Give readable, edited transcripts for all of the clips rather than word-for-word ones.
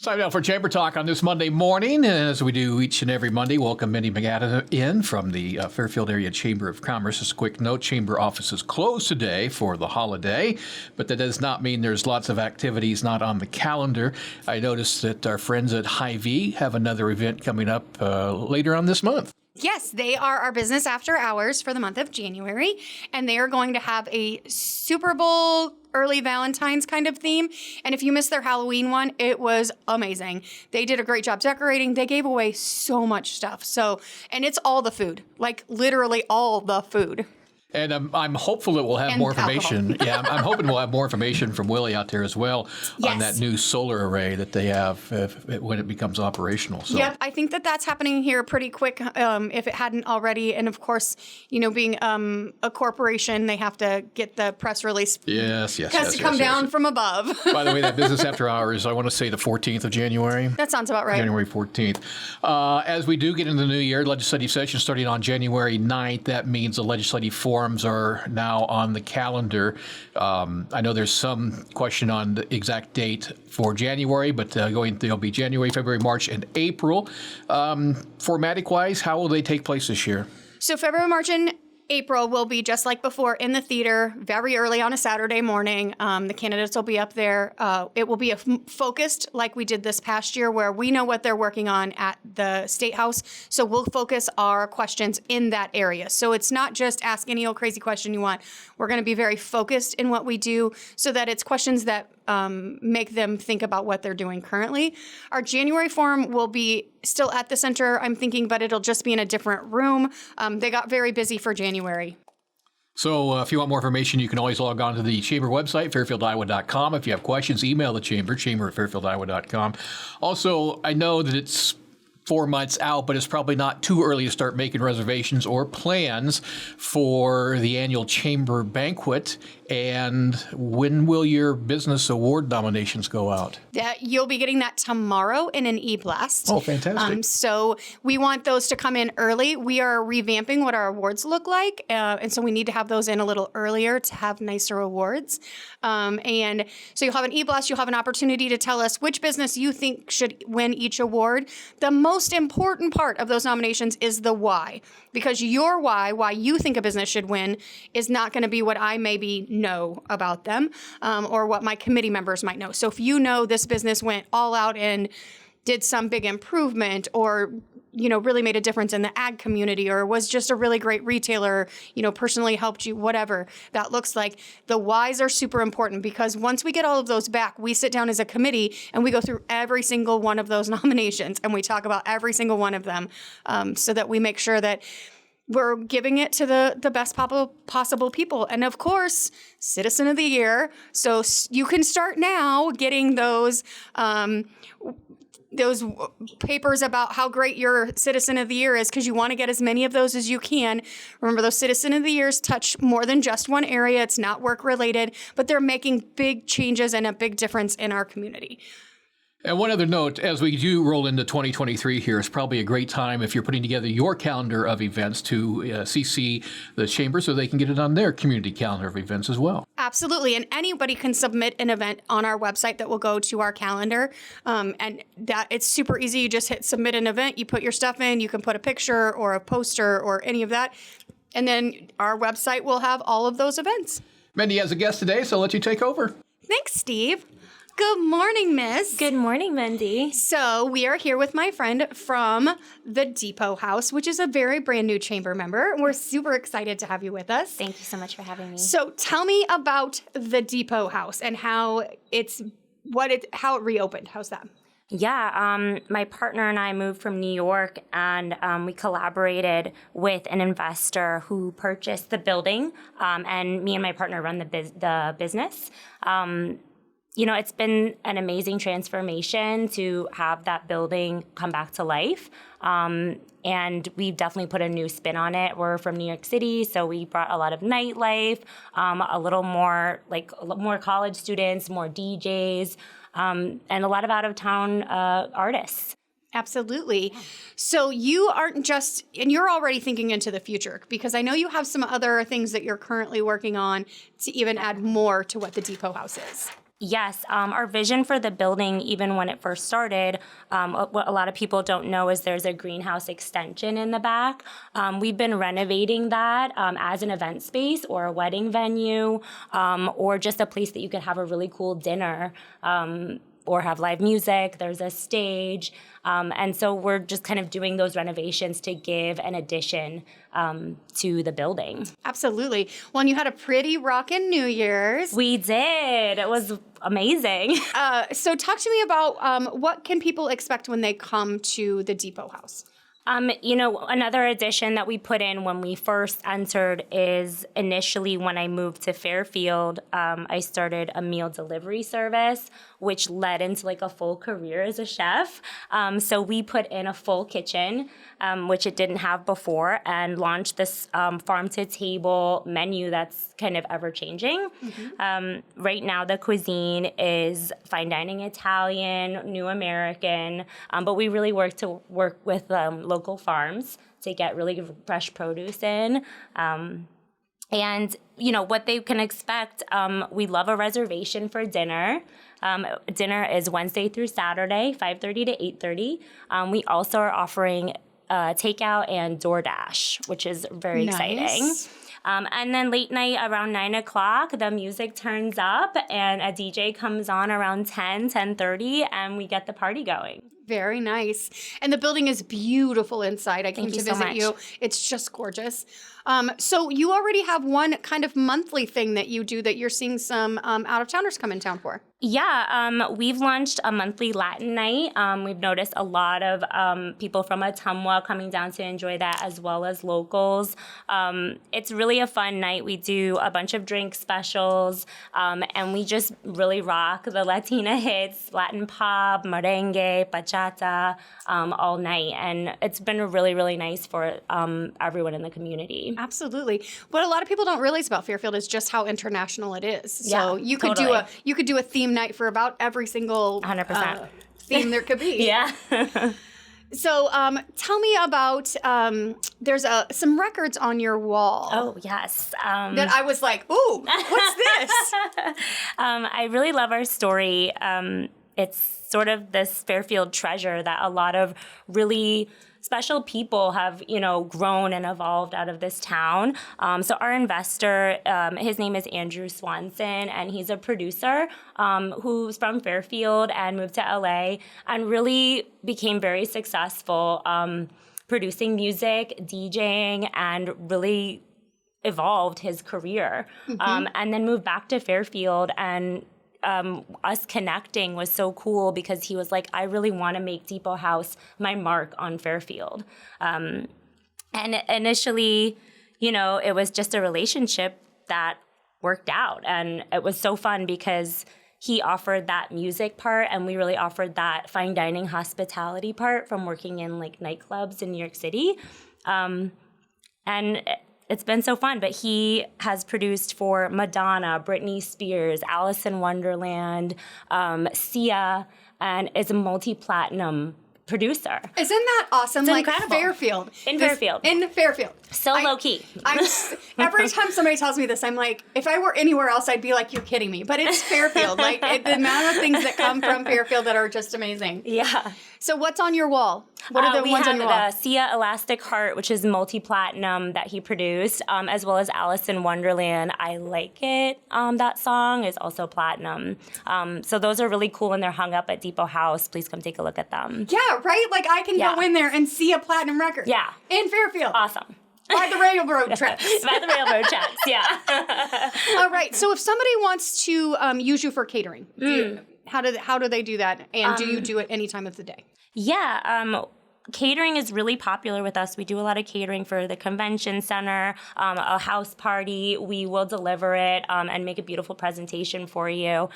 Time now for Chamber Talk on this Monday morning. And as we do each and every Monday, welcome Mindy McAdam in from the Fairfield Area Chamber of Commerce. Just a quick note, Chamber office is closed today for the holiday, but that does not mean there's lots of activities not on the calendar. I noticed that our friends at Hy-Vee have another event coming up later on this month. Yes, they are our business after hours for the month of January, and they are going to have a Super Bowl early Valentine's kind of theme. And if you missed their Halloween one, it was amazing. They did a great job decorating. They gave away so much stuff. And it's all the food, like literally all the food. And I'm hopeful that we'll have more information. Yeah, I'm hoping we'll have more information from Willie out there as well on that new solar array that they have when it becomes operational. So. Yep, I think that's happening here pretty quick if it hadn't already. And of course, being a corporation, they have to get the press release. Yes. Has to come down from above. By the way, that business after hours, I want to say the 14th of January. That sounds about right. January 14th. As we do get into the new year, legislative session starting on January 9th. That means the legislative forums are now on the calendar. I know there's some question on the exact date for January, but they'll be January, February, March, and April. Formatic-wise, how will they take place this year? So February, March, and April will be just like before in the theater, very early on a Saturday morning. The candidates will be up there. It will be focused like we did this past year, where we know what they're working on at the State House. So we'll focus our questions in that area. So it's not just ask any old crazy question you want. We're going to be very focused in what we do so that it's questions that make them think about what they're doing currently. Our January forum will be still at the center, I'm thinking, but it'll just be in a different room. They got very busy for January. So if you want more information, you can always log on to the Chamber website, fairfieldiowa.com. If you have questions, email the Chamber at fairfieldiowa.com. Also, I know that it's 4 months out, but it's probably not too early to start making reservations or plans for the annual Chamber banquet. And when will your business award nominations go out? You'll be getting that tomorrow in an e-blast. Oh, fantastic. So we want those to come in early. We are revamping what our awards look like. And so we need to have those in a little earlier to have nicer awards. And so you'll have an e-blast. You'll have an opportunity to tell us which business you think should win each award. The most important part of those nominations is the why. Because your why you think a business should win, is not going to be what I maybe know about them or what my committee members might know. So if you know this business went all out and did some big improvement, or really made a difference in the ag community, or was just a really great retailer, personally helped you, whatever that looks like, the whys are super important, because once we get all of those back, we sit down as a committee and we go through every single one of those nominations and we talk about every single one of them so that we make sure that we're giving it to the best possible people. And of course, Citizen of the Year. So you can start now getting those papers about how great your Citizen of the Year is, because you want to get as many of those as you can. Remember, those Citizen of the Years touch more than just one area. It's not work related, but they're making big changes and a big difference in our community. And one other note, as we do roll into 2023 here, it's probably a great time if you're putting together your calendar of events to CC the Chamber so they can get it on their community calendar of events as well. Absolutely. And anybody can submit an event on our website that will go to our calendar. And that it's super easy. You just hit submit an event. You put your stuff in. You can put a picture or a poster or any of that. And then our website will have all of those events. Mindy has a guest today, so I'll let you take over. Thanks, Steve. Good morning, Miss. Good morning, Mindy. So we are here with my friend from the Depot House, which is a very brand new chamber member. We're super excited to have you with us. Thank you so much for having me. So tell me about the Depot House and how it reopened. How's that? Yeah, my partner and I moved from New York, and we collaborated with an investor who purchased the building, and me and my partner run the business. It's been an amazing transformation to have that building come back to life. And we've definitely put a new spin on it. We're from New York City, so we brought a lot of nightlife, a little more college students, more DJs, and a lot of out-of-town artists. Absolutely. So you aren't just, and you're already thinking into the future, because I know you have some other things that you're currently working on to even add more to what the Depot House is. Yes, our vision for the building, even when it first started, what a lot of people don't know is there's a greenhouse extension in the back. We've been renovating that as an event space or a wedding venue, or just a place that you could have a really cool dinner. Or have live music, there's a stage. And so we're just kind of doing those renovations to give an addition to the building. Absolutely. Well, and you had a pretty rockin' New Year's. We did. It was amazing. So talk to me about what can people expect when they come to the Depot House? Another addition that we put in when we first entered is initially when I moved to Fairfield, I started a meal delivery service, which led into like a full career as a chef. So we put in a full kitchen, which it didn't have before, and launched this farm to table menu that's kind of ever changing. Mm-hmm. Right now, the cuisine is fine dining Italian, new American, but we really work with local farms to get really fresh produce in. And, what they can expect, we love a reservation for dinner. Dinner is Wednesday through Saturday, 5:30 to 8:30. We also are offering takeout and DoorDash, which is very exciting. And then late night around 9 o'clock, the music turns up and a DJ comes on around 10:30, and we get the party going. Very nice. And the building is beautiful inside. I came to visit you. It's just gorgeous. So you already have one kind of monthly thing that you do that you're seeing some out-of-towners come in town for. Yeah, we've launched a monthly Latin night. We've noticed a lot of people from Ottumwa coming down to enjoy that, as well as locals. It's really a fun night. We do a bunch of drink specials, and we just really rock the Latina hits, Latin pop, merengue, bachata, all night. And it's been really, really nice for everyone in the community. Absolutely. What a lot of people don't realize about Fairfield is just how international it is. So you could do a theme night for about every single 100% theme there could be. Yeah. So tell me about, there's some records on your wall. Oh, yes. That I was like, ooh, what's this? I really love our story. It's sort of this Fairfield treasure that a lot of really special people have, grown and evolved out of this town. So our investor, his name is Andrew Swanson, and he's a producer who's from Fairfield and moved to LA and really became very successful producing music, DJing, and really evolved his career. Mm-hmm. And then moved back to Fairfield, and us connecting was so cool because he was like, I really want to make Depot House my mark on Fairfield. And initially, it was just a relationship that worked out. And it was so fun because he offered that music part, and we really offered that fine dining hospitality part from working in like nightclubs in New York City. And it's been so fun, but he has produced for Madonna, Britney Spears, Alice in Wonderland, Sia, and is a multi-platinum producer. Isn't that awesome? It's like incredible. Fairfield. In Fairfield. So low-key. Every time somebody tells me this, I'm like, if I were anywhere else, I'd be like, you're kidding me. But it's Fairfield. The amount of things that come from Fairfield that are just amazing. Yeah. So what's on your wall? What are the ones on your wall? We have the Sia Elastic Heart, which is multi-platinum that he produced, as well as Alice in Wonderland. I Like It, that song is also platinum. So those are really cool, and they're hung up at Depot House. Please come take a look at them. Yeah, right? Like I can go in there and see a platinum record. Yeah. In Fairfield. Awesome. By the railroad tracks. By the railroad tracks, yeah. All right. So if somebody wants to use you for catering, how do they do that? And do you do it any time of the day? Yeah. Catering is really popular with us. We do a lot of catering for the convention center, a house party. We will deliver it and make a beautiful presentation for you.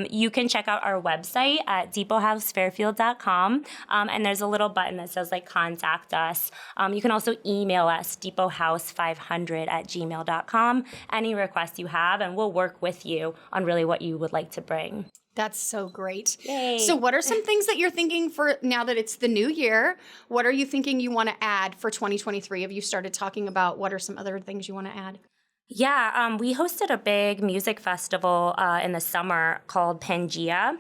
You can check out our website at depotHouseFairfield.com, and there's a little button that says contact us. You can also email us depothouse500@gmail.com. Any requests you have, and we'll work with you on really what you would like to bring. That's so great. Yay. So what are some things that you're thinking for now that it's the new year? What are you thinking you want to add for 2023? Have you started talking about what are some other things you want to add? Yeah, we hosted a big music festival in the summer called Pangea,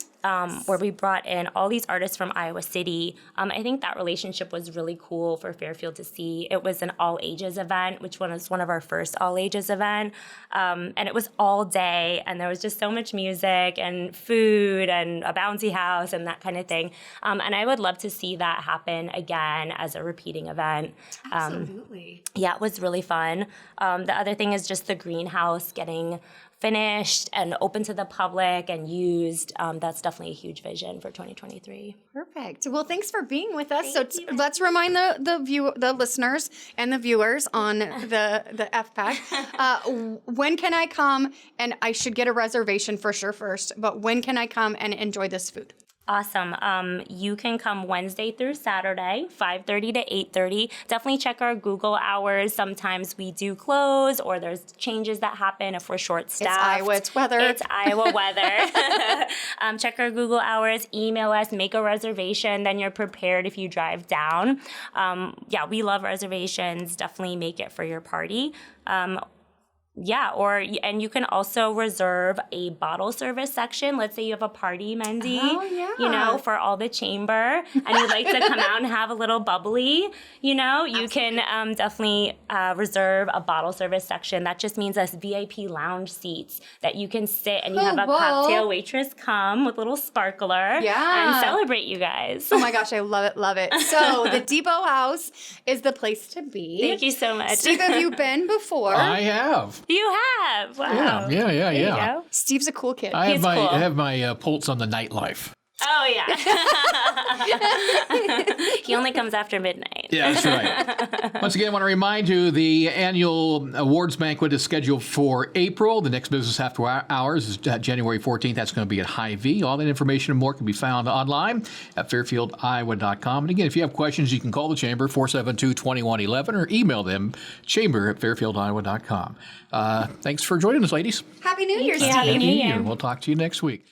where we brought in all these artists from Iowa City. I think that relationship was really cool for Fairfield to see. It was an all-ages event, which was one of our first all-ages event. And it was all day, and there was just so much music and food and a bouncy house and that kind of thing. And I would love to see that happen again as a repeating event. Absolutely. Yeah, it was really fun. The other thing is just the greenhouse getting finished and open to the public and used. That's definitely a huge vision for 2023. Perfect. Well, thanks for being with us. Let's remind the listeners and the viewers on the FPAC. When can I come? And I should get a reservation for sure first. But when can I come and enjoy this food? Awesome. You can come Wednesday through Saturday, 5:30 to 8:30. Definitely check our Google hours. Sometimes we do close or there's changes that happen if we're short-staffed. It's Iowa, it's weather. It's Iowa weather. Check our Google hours, email us, make a reservation, then you're prepared if you drive down. Yeah, we love reservations. Definitely make it for your party. And you can also reserve a bottle service section. Let's say you have a party, Mendy, for all the chamber, and you'd like to come out and have a little bubbly, you can definitely reserve a bottle service section. That just means us VIP lounge seats that you can sit and you have a cocktail waitress come with a little sparkler and celebrate you guys. Oh my gosh, I love it, love it. So the Depot House is the place to be. Thank you so much. Steve, have you been before? I have. You have. Wow. Yeah. There you go. Steve's a cool kid. I He's cool. have my pulse on the nightlife. Oh, yeah. He only comes after midnight. Yeah, that's right. Once again, I want to remind you the annual awards banquet is scheduled for April. The next business after hours is January 14th. That's going to be at Hy-Vee. All that information and more can be found online at fairfieldiowa.com. And again, if you have questions, you can call the Chamber, 472-2111, or email them, chamber@fairfieldiowa.com. Thanks for joining us, ladies. Happy New Year, Steve. Happy New Year. We'll talk to you next week.